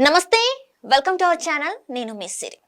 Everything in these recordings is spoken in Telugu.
నమస్తే, వెల్కమ్ టు అవర్ ఛానల్. నేను మీ సిరి.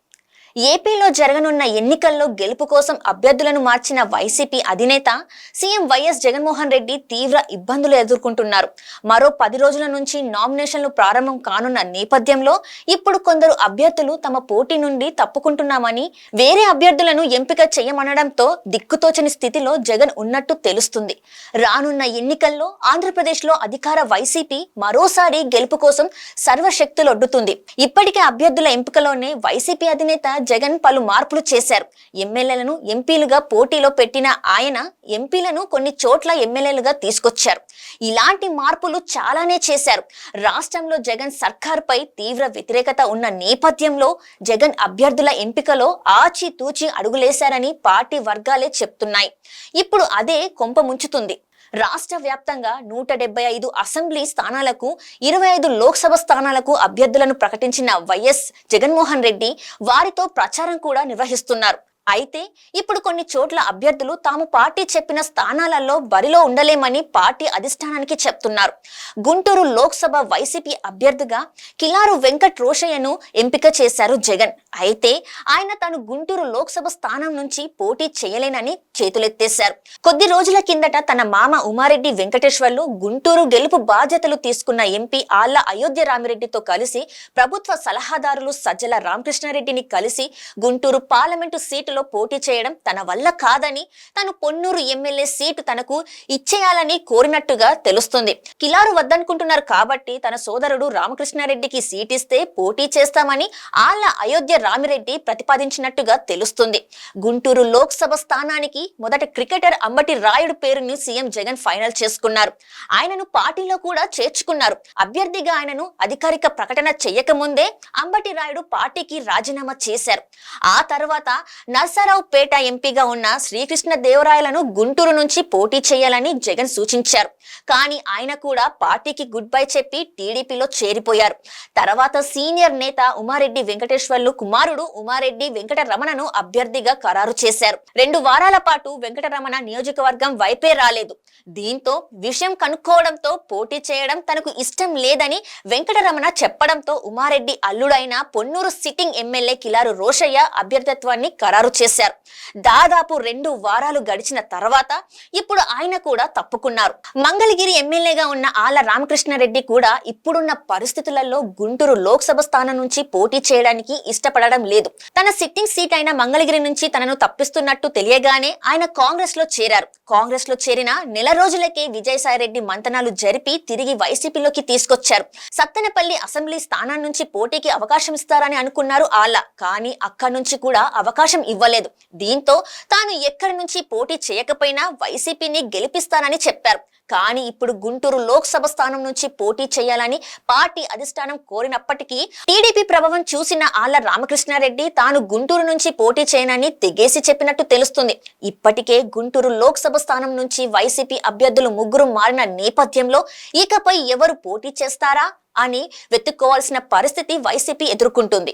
ఏపీలో జరగనున్న ఎన్నికల్లో గెలుపు కోసం అభ్యర్థులను మార్చిన వైసీపీ అధినేత సీఎం వైఎస్ జగన్మోహన్ రెడ్డి తీవ్ర ఇబ్బందులు ఎదుర్కొంటున్నారు. మరో 10 రోజుల నుంచి నామినేషన్లు ప్రారంభం కానున్న నేపథ్యంలో ఇప్పుడు కొందరు అభ్యర్థులు తమ పోటీ నుండి తప్పుకుంటున్నామని, వేరే అభ్యర్థులను ఎంపిక చేయమనడంతో దిక్కుతోచని స్థితిలో జగన్ ఉన్నట్టు తెలుస్తుంది. రానున్న ఎన్నికల్లో ఆంధ్రప్రదేశ్లో అధికార వైసీపీ మరోసారి గెలుపు కోసం సర్వశక్తులొడ్డుతుంది. ఇప్పటికే అభ్యర్థుల ఎంపికలోనే వైసీపీ అధినేత జగన్ పలు మార్పులు చేశారు. ఎమ్మెల్యేలను ఎంపీలుగా పోటీలో పెట్టిన ఆయన ఎంపీలను కొన్ని చోట్ల ఎమ్మెల్యేలుగా తీసుకొచ్చారు. ఇలాంటి మార్పులు చాలానే చేశారు. రాష్ట్రంలో జగన్ సర్కార్పై తీవ్ర వ్యతిరేకత ఉన్న నేపథ్యంలో జగన్ అభ్యర్థుల ఎంపికలో ఆచితూచి అడుగులేశారని పార్టీ వర్గాలే చెప్తున్నాయి. ఇప్పుడు అదే కొంప ముంచుతుంది. రాష్ట్ర వ్యాప్తంగా 175 అసెంబ్లీ స్థానాలకు, 25 లోక్సభ స్థానాలకు అభ్యర్థులను ప్రకటించిన వైఎస్ జగన్మోహన్ రెడ్డి వారితో ప్రచారం కూడా నిర్వహిస్తున్నారు. అయితే ఇప్పుడు కొన్ని చోట్ల అభ్యర్థులు తాము పార్టీ చెప్పిన స్థానాలలో బరిలో ఉండలేమని పార్టీ అధిష్టానానికి చెప్తున్నారు. గుంటూరు లోక్సభ వైసీపీ అభ్యర్థిగా కిలారు వెంకట్ రోషయ్యను ఎంపిక చేశారు జగన్. అయితే ఆయన తాను గుంటూరు లోక్సభ స్థానం నుంచి పోటీ చేయలేనని చేతులెత్తేశారు. కొద్ది రోజుల కిందట తన మామ ఉమారెడ్డి వెంకటేశ్వర్లు గుంటూరు గెలుపు బాధ్యతలు తీసుకున్న ఎంపీ ఆళ్ల అయోధ్య రామిరెడ్డితో కలిసి ప్రభుత్వ సలహాదారులు సజ్జల రామకృష్ణారెడ్డిని కలిసి గుంటూరు పార్లమెంటు సీటు పోటీ చేయడం తన వల్ల కాదని, తను పొన్నూరు ఎమ్మెల్యే సీటు తనకు ఇచ్చేయాలని కోరినట్టుగా తెలుస్తుంది. కిలారు వద్దనుకుంటున్నారు కాబట్టి తన సోదరుడు రామకృష్ణారెడ్డికి సీటిస్తే పోటీ చేస్తామని ఆళ్ల అయోధ్య రామిరెడ్డి ప్రతిపాదించినట్టుగా తెలుస్తుంది. గుంటూరు లోక్సభ స్థానానికి మొదట క్రికెటర్ అంబటి రాయుడు పేరుని సీఎం జగన్ ఫైనల్ చేసుకున్నారు. ఆయనను పార్టీలో కూడా చేర్చుకున్నారు. అభ్యర్థిగా ఆయనను అధికారిక ప్రకటన చేయకముందే అంబటి రాయుడు పార్టీకి రాజీనామా చేశారు. ఆ తర్వాత నర్సరావుపేట ఎంపీగా ఉన్న శ్రీకృష్ణ దేవరాయలను గుంటూరు నుంచి పోటీ చేయాలని జగన్ సూచించారు. కానీ ఆయన కూడా పార్టీకి గుడ్ బై చెప్పి టీడీపీలో చేరిపోయారు. తర్వాత సీనియర్ నేత ఉమారెడ్డి వెంకటేశ్వర్లు కుమారుడు ఉమారెడ్డి వెంకటరమణను అభ్యర్థిగా ఖరారు చేశారు. 2 వారాల పాటు వెంకటరమణ నియోజకవర్గం వైపే రాలేదు. దీంతో విషయం కనుక్కోవడంతో పోటీ చేయడం తనకు ఇష్టం లేదని వెంకటరమణ చెప్పడంతో ఉమారెడ్డి అల్లుడైన పొన్నూరు సిట్టింగ్ ఎమ్మెల్యే కిలారు రోషయ్య అభ్యర్థిత్వాన్ని ఖరారు చేశారు. దాదాపు 2 వారాలు గడిచిన తర్వాత ఇప్పుడు ఆయన కూడా తప్పుకున్నారు. మంగళగిరి ఎమ్మెల్యేగా ఉన్న ఆళ్ల రామకృష్ణారెడ్డి కూడా ఇప్పుడున్న పరిస్థితులలో గుంటూరు లోక్సభ స్థానం నుంచి పోటీ చేయడానికి ఇష్టపడడం లేదు. తన సిట్టింగ్ సీట్ అయిన మంగళగిరి నుంచి తనను తప్పిస్తున్నట్టు తెలియగానే ఆయన కాంగ్రెస్ లో చేరారు. కాంగ్రెస్ లో చేరిన నెల రోజులకే విజయసాయిరెడ్డి మంతనాలు జరిపి తిరిగి వైసీపీలోకి తీసుకొచ్చారు. సత్తెనపల్లి అసెంబ్లీ స్థానం నుంచి పోటీకి అవకాశం ఇస్తారని అనుకున్నారు ఆళ్ల. కానీ అక్కడి నుంచి కూడా అవకాశం ఇవ్వలేదు. దీంతో తాను ఎక్కడి నుంచి పోటీ చేయకపోయినా వైసీపీని గెలిపిస్తానని చెప్పారు. కానీ ఇప్పుడు గుంటూరు లోక్సభ స్థానం నుంచి పోటీ చేయాలని పార్టీ అధిష్టానం కోరినప్పటికీ టీడీపీ ప్రభావం చూసిన ఆళ్ల రామకృష్ణారెడ్డి తాను గుంటూరు నుంచి పోటీ చేయనని తెగేసి చెప్పినట్టు తెలుస్తుంది. ఇప్పటికే గుంటూరు లోక్సభ స్థానం నుంచి వైసీపీ అభ్యర్థులు 3 మారిన నేపథ్యంలో ఇకపై ఎవరు పోటీ చేస్తారా అని వెతుక్కోవాల్సిన పరిస్థితి వైసీపీ ఎదుర్కొంటుంది.